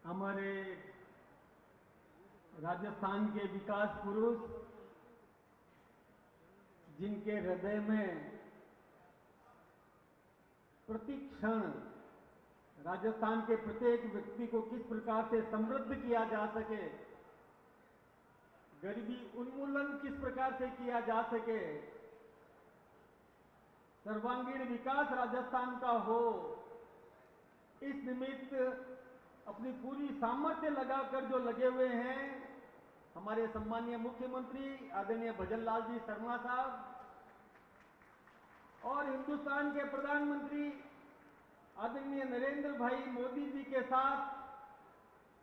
हमारे राजस्थान के विकास पुरुष, जिनके हृदय में प्रति क्षण राजस्थान के प्रत्येक व्यक्ति को किस प्रकार से समृद्ध किया जा सके, गरीबी उन्मूलन किस प्रकार से किया जा सके, सर्वांगीण विकास राजस्थान का हो, इस निमित्त अपनी पूरी सामर्थ्य लगाकर जो लगे हुए हैं हमारे सम्मानीय मुख्यमंत्री आदरणीय भजन लाल जी शर्मा साहब और हिंदुस्तान के प्रधानमंत्री आदरणीय नरेंद्र भाई मोदी जी के साथ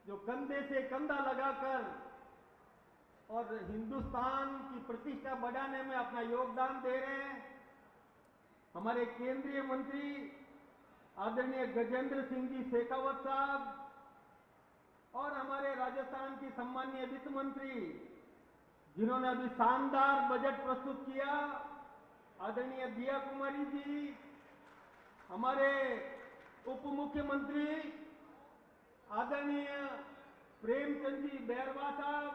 जो कंधे से कंधा लगाकर और हिंदुस्तान की प्रतिष्ठा बढ़ाने में अपना योगदान दे रहे हैं, हमारे केंद्रीय मंत्री आदरणीय गजेंद्र सिंह जी शेखावत साहब और हमारे राजस्थान की सम्मानीय वित्त मंत्री जिन्होंने अभी शानदार बजट प्रस्तुत किया, आदरणीय दिया कुमारी जी, हमारे उप मुख्यमंत्री आदरणीय प्रेमचंद जी बैरवा साहब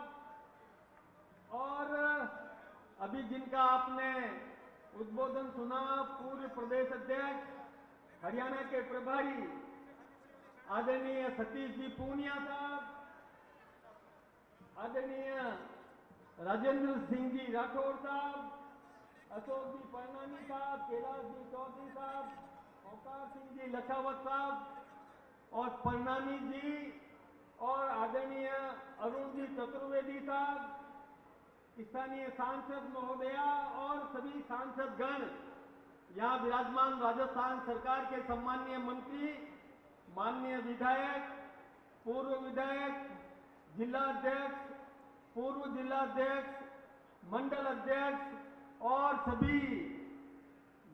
और अभी जिनका आपने उद्बोधन सुना, पूर्व प्रदेश अध्यक्ष हरियाणा के प्रभारी आदरणीय सतीश जी पूनिया साहब, आदरणीय राजेंद्र सिंह जी राठौर साहब, अशोक जी परनानी साहब, कैलाश जी चौधरी साहब, अवतार सिंह जी लखावत साहब और परनानी जी और आदरणीय अरुण जी चतुर्वेदी साहब, स्थानीय सांसद महोदया और सभी सांसद गण, यहाँ विराजमान राजस्थान सरकार के सम्मानीय मंत्री, माननीय विधायक, पूर्व विधायक, जिला अध्यक्ष, पूर्व जिला अध्यक्ष, मंडल अध्यक्ष और सभी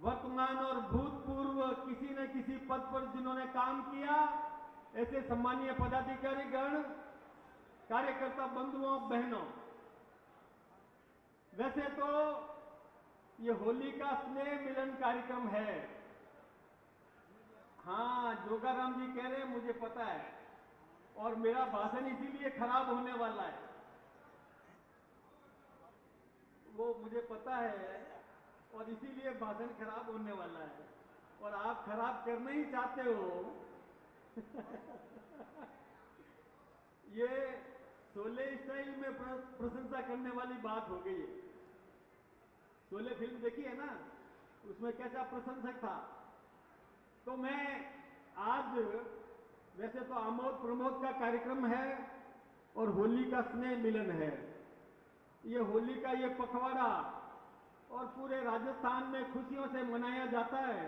वर्तमान और भूतपूर्व किसी न किसी पद पर जिन्होंने काम किया, ऐसे सम्मानीय पदाधिकारी गण, कार्यकर्ता बंधुओं बहनों, वैसे तो ये होली का स्नेह मिलन कार्यक्रम है। हाँ, जोगाराम जी कह रहे हैं, मुझे पता है, और मेरा भाषण इसीलिए खराब होने वाला है, वो मुझे पता है और इसीलिए भाषण खराब होने वाला है और आप खराब करना ही चाहते हो। ये शोले स्टाइल में प्रशंसा करने वाली बात हो गई है। शोले फिल्म देखी है ना, उसमें कैसा प्रशंसक था। तो मैं आज, वैसे तो आमोद प्रमोद का कार्यक्रम है और होली का स्नेह मिलन है, ये होली का ये पखवाड़ा और पूरे राजस्थान में खुशियों से मनाया जाता है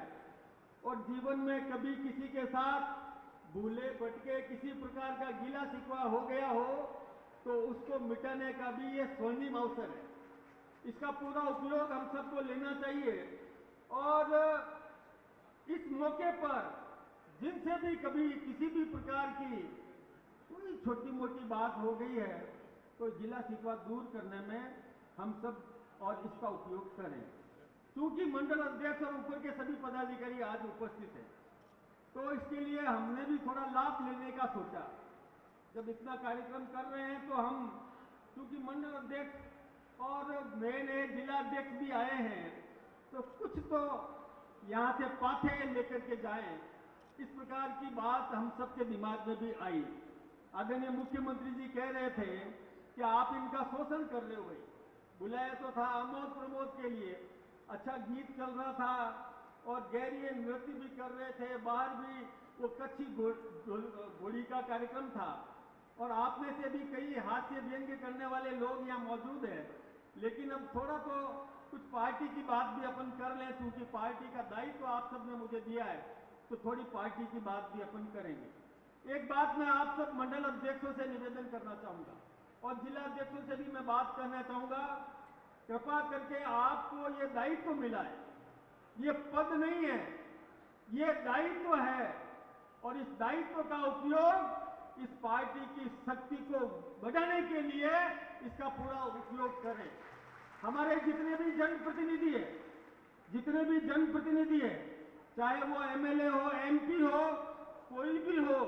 और जीवन में कभी किसी के साथ भूले भटके किसी प्रकार का गिला शिकवा हो गया हो तो उसको मिटाने का भी ये स्वर्णिम अवसर है। इसका पूरा उपयोग हम सबको लेना चाहिए और इस मौके पर जिनसे भी कभी किसी भी प्रकार की कोई छोटी मोटी बात हो गई है तो गिला शिकवा दूर करने में हम सब और इसका उपयोग करें। क्योंकि मंडल अध्यक्ष और ऊपर के सभी पदाधिकारी आज उपस्थित हैं, तो इसके लिए हमने भी थोड़ा लाभ लेने का सोचा। जब इतना कार्यक्रम कर रहे हैं तो हम, क्योंकि मंडल अध्यक्ष और नए नए जिला अध्यक्ष भी आए हैं, तो कुछ तो यहाँ से पाथे लेकर के जाएं, इस प्रकार की बात हम सबके दिमाग में भी आई। आदरणीय मुख्यमंत्री जी कह रहे थे कि आप इनका शोषण कर रहे हो। भाई, बुलाया तो था आमोद प्रमोद के लिए, अच्छा गीत चल रहा था और गैरीय नृत्य भी कर रहे थे, बाहर भी वो कच्छी घोड़ी का कार्यक्रम था और आप में से भी कई हास्य व्यंग्य करने वाले लोग यहाँ मौजूद हैं। लेकिन अब थोड़ा तो कुछ पार्टी की बात भी अपन कर लें, क्योंकि पार्टी का दायित्व तो आप सबने मुझे दिया है, तो थोड़ी पार्टी की बात भी अपन करेंगे। एक बात मैं आप सब मंडल अध्यक्षों से निवेदन करना चाहूंगा और जिला अध्यक्षों से भी मैं बात करना चाहूंगा, कृपा करके आपको ये दायित्व मिला है, ये पद नहीं है, ये दायित्व है और इस दायित्व का उपयोग इस पार्टी की शक्ति को बढ़ाने के लिए इसका पूरा उपयोग करें। हमारे जितने भी जनप्रतिनिधि है, जितने भी जनप्रतिनिधि है, चाहे वो एमएलए हो, एमपी हो, कोई भी हो,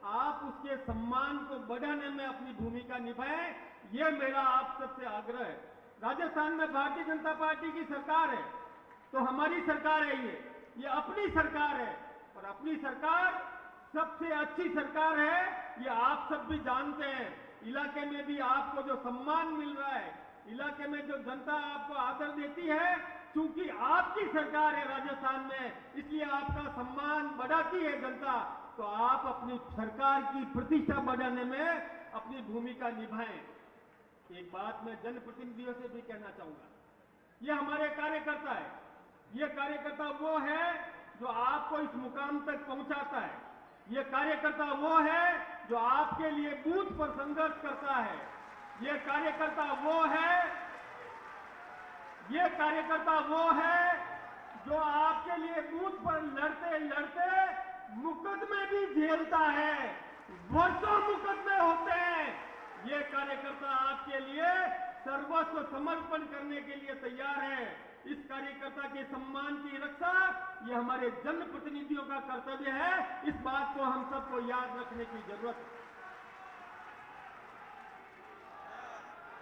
आप उसके सम्मान को बढ़ाने में अपनी भूमिका निभाएं, ये मेरा आप सबसे आग्रह है। राजस्थान में भारतीय जनता पार्टी की सरकार है, तो हमारी सरकार है, ये अपनी सरकार है, और अपनी सरकार सबसे अच्छी सरकार है, ये आप सब भी जानते हैं। इलाके में भी आपको जो सम्मान मिल रहा है, इलाके में जो जनता आपको आदर देती है, क्योंकि आपकी सरकार है राजस्थान में, इसलिए आपका सम्मान बढ़ाती है जनता। तो आप अपनी सरकार की प्रतिष्ठा बढ़ाने में अपनी भूमिका निभाएं। एक बात मैं जनप्रतिनिधियों से भी कहना चाहूंगा, ये हमारे कार्यकर्ता है, ये कार्यकर्ता वो है जो आपको इस मुकाम तक पहुंचाता है। ये कार्यकर्ता वो है जो आपके लिए बूथ पर संघर्ष करता है। ये कार्यकर्ता वो है, ये कार्यकर्ता वो है जो आपके लिए बूथ पर लड़ते लड़ते मुकदमे भी झेलता है, वर्षों मुकदमे होते हैं। ये कार्यकर्ता आपके लिए सर्वस्व समर्पण करने के लिए तैयार है। इस कार्यकर्ता के सम्मान की रक्षा ये हमारे जनप्रतिनिधियों का कर्तव्य है। इस बात को हम सबको याद रखने की जरूरत है।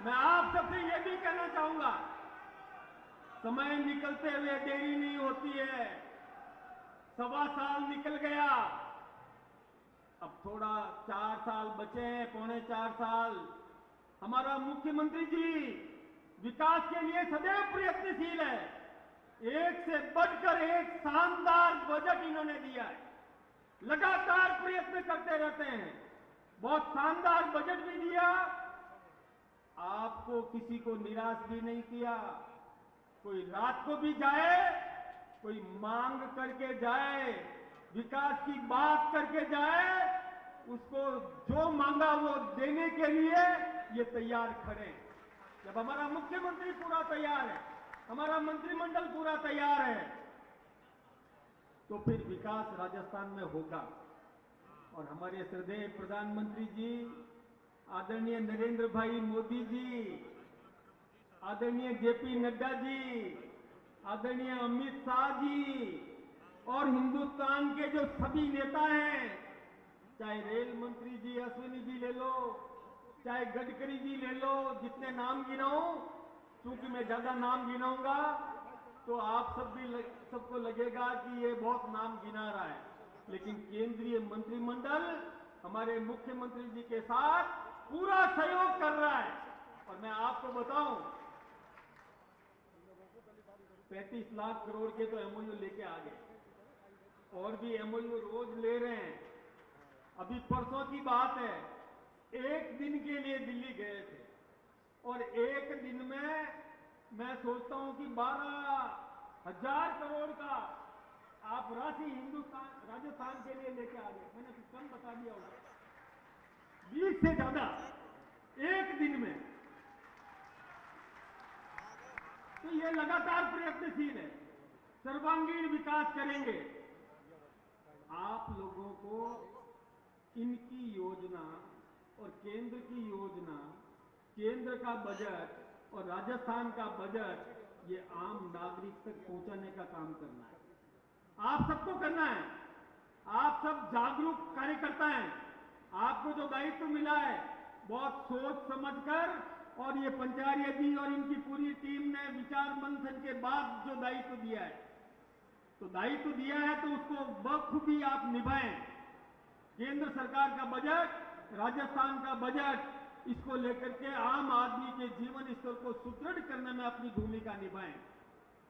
मैं आप सबसे ये भी कहना चाहूंगा, समय निकलते हुए देरी नहीं होती है। 1.25 साल निकल गया, अब थोड़ा 4 साल बचे हैं, 3.25 साल। हमारा मुख्यमंत्री जी विकास के लिए सदैव प्रयत्नशील है। एक से बढ़कर एक शानदार बजट इन्होंने दिया है, लगातार प्रयत्न करते रहते हैं, बहुत शानदार बजट भी दिया, आपको किसी को निराश भी नहीं किया। कोई रात को भी जाए, कोई मांग करके जाए, विकास की बात करके जाए, उसको जो मांगा वो देने के लिए ये तैयार खड़े। जब हमारा मुख्यमंत्री पूरा तैयार है, हमारा मंत्रिमंडल पूरा तैयार है, तो फिर विकास राजस्थान में होगा। और हमारे श्रद्धेय प्रधानमंत्री जी, आदरणीय नरेंद्र भाई मोदी जी, आदरणीय जेपी नड्डा जी, आदरणीय अमित शाह जी, और हिंदुस्तान के जो सभी नेता हैं, चाहे रेल मंत्री जी अश्विनी जी ले लो, चाहे गडकरी जी ले लो, जितने नाम गिनाऊं, क्योंकि मैं ज्यादा नाम गिनाऊंगा तो आप सबको लगेगा कि ये बहुत नाम गिना रहा है। लेकिन केंद्रीय मंत्रिमंडल हमारे मुख्यमंत्री जी के साथ पूरा सहयोग कर रहा है। और मैं आपको बताऊं, 35 लाख करोड़ के तो एमओयू लेके आ गए, और भी एमओयू रोज ले रहे हैं। अभी परसों की बात है, एक दिन के लिए दिल्ली गए थे, और एक दिन में मैं सोचता हूं कि 12,000 करोड़ का आप राशि राजस्थान के लिए लेके आ गए। मैंने कुछ कम बता दिया होगा, 20 से ज्यादा एक दिन में। तो ये लगातार प्रयत्नशील है, सर्वांगीण विकास करेंगे। आप लोगों को इनकी योजना और केंद्र की योजना, केंद्र का बजट और राजस्थान का बजट, ये आम नागरिक तक पहुंचाने का काम करना है। आप सबको करना है। आप सब जागरूक कार्यकर्ता हैं। आपको जो दायित्व मिला है, बहुत सोच समझकर, और ये पंचायत जी और इनकी पूरी टीम ने विचार मंथन के बाद जो दायित्व दिया है, तो दायित्व दिया है तो उसको बखूबी आप निभाएं। केंद्र सरकार का बजट, राजस्थान का बजट, इसको लेकर के आम आदमी के जीवन स्तर को सुदृढ़ करने में अपनी भूमिका निभाएं।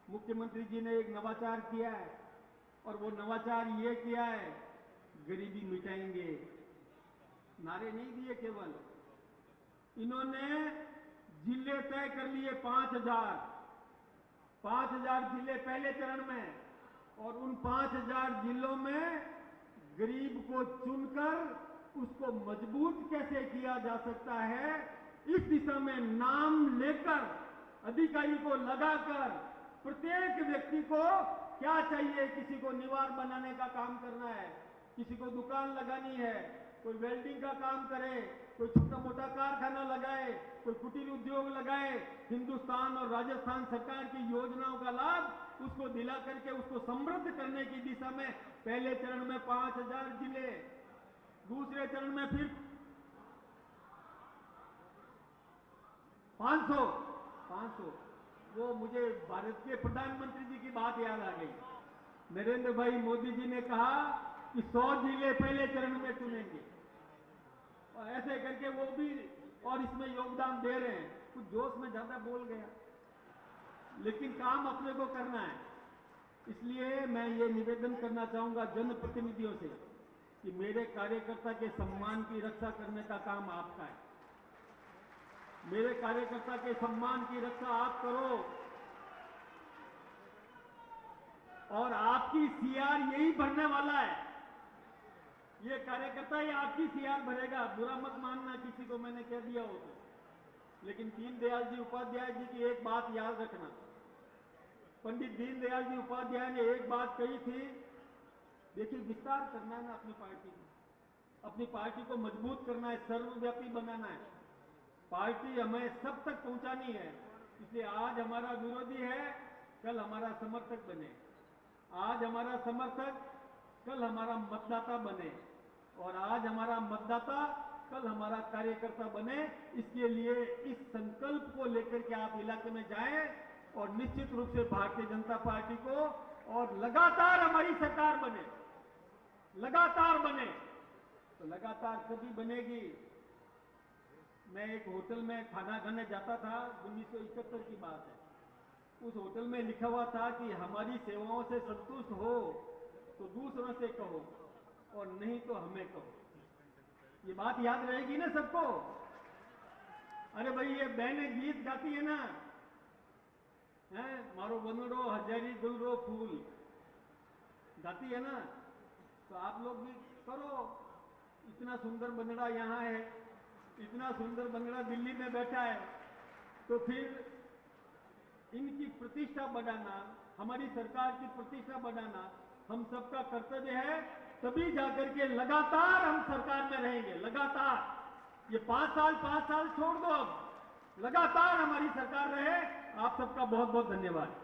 मुख्यमंत्री जी ने एक नवाचार किया है, और वो नवाचार ये किया है, गरीबी मिटाएंगे। नारे नहीं दिए केवल, इन्होंने जिले तय कर लिए 5,000 जिले पहले चरण में, और उन 5,000 जिलों में गरीब को चुनकर उसको मजबूत कैसे किया जा सकता है, इस दिशा में नाम लेकर, अधिकारी को लगाकर, प्रत्येक व्यक्ति को क्या चाहिए, किसी को निवार बनाने का काम करना है, किसी को दुकान लगानी है, कोई वेल्डिंग का काम करे, कोई छोटा मोटा कारखाना लगाए, कोई कुटीर उद्योग लगाए, हिंदुस्तान और राजस्थान सरकार की योजनाओं का लाभ उसको दिला करके उसको समृद्ध करने की दिशा में पहले चरण में 5,000 जिले, दूसरे चरण में फिर 500। वो मुझे भारत के प्रधानमंत्री जी की बात याद आ गई। नरेंद्र भाई मोदी जी ने कहा कि 100 जिले पहले चरण में चुनेंगे, और ऐसे करके वो भी और इसमें योगदान दे रहे हैं। कुछ जोश में ज्यादा बोल गया, लेकिन काम अपने को करना है। इसलिए मैं ये निवेदन करना चाहूंगा जनप्रतिनिधियों से कि मेरे कार्यकर्ता के सम्मान की रक्षा करने का काम आपका है। मेरे कार्यकर्ता के सम्मान की रक्षा आप करो, और आपकी सीआर यही भरने वाला है। ये कार्यकर्ता ही आपकी सीआर भरेगा। बुरा मत मानना किसी को मैंने कह दिया हो तो, लेकिन दीनदयाल जी उपाध्याय जी की एक बात याद रखना। पंडित दीनदयाल जी उपाध्याय ने एक बात कही थी, देखिए विस्तार करना है ना अपनी पार्टी को, अपनी पार्टी को मजबूत करना है, सर्वव्यापी बनाना है, पार्टी हमें सब तक पहुंचानी है। इसलिए आज हमारा विरोधी है, कल हमारा समर्थक बने। आज हमारा समर्थक कल हमारा मतदाता बने, और आज हमारा मतदाता कल हमारा कार्यकर्ता बने। इसके लिए इस संकल्प को लेकर के आप इलाके में जाएं, और निश्चित रूप से भारतीय जनता पार्टी को, और लगातार हमारी सरकार बने, लगातार बने। तो लगातार कभी बनेगी। मैं एक होटल में खाना खाने जाता था, 1971 की बात है। उस होटल में लिखा हुआ था कि हमारी सेवाओं से संतुष्ट हो तो दूसरों से कहो, और नहीं तो हमें कहो। ये बात याद रहेगी ना सबको। अरे भाई, ये बहनें गीत गाती है ना, हैं, मारो बनड़ो हजारी गुलरो फूल गाती है ना, तो आप लोग भी करो। इतना सुंदर बनड़ा यहाँ है, इतना सुंदर बनड़ा दिल्ली में बैठा है, तो फिर इनकी प्रतिष्ठा बढ़ाना, हमारी सरकार की प्रतिष्ठा बढ़ाना हम सबका कर्तव्य है। तभी जाकर के लगातार हम सरकार में रहेंगे। लगातार ये 5 साल छोड़ दो, अब लगातार हमारी सरकार रहे। आप सबका बहुत बहुत धन्यवाद।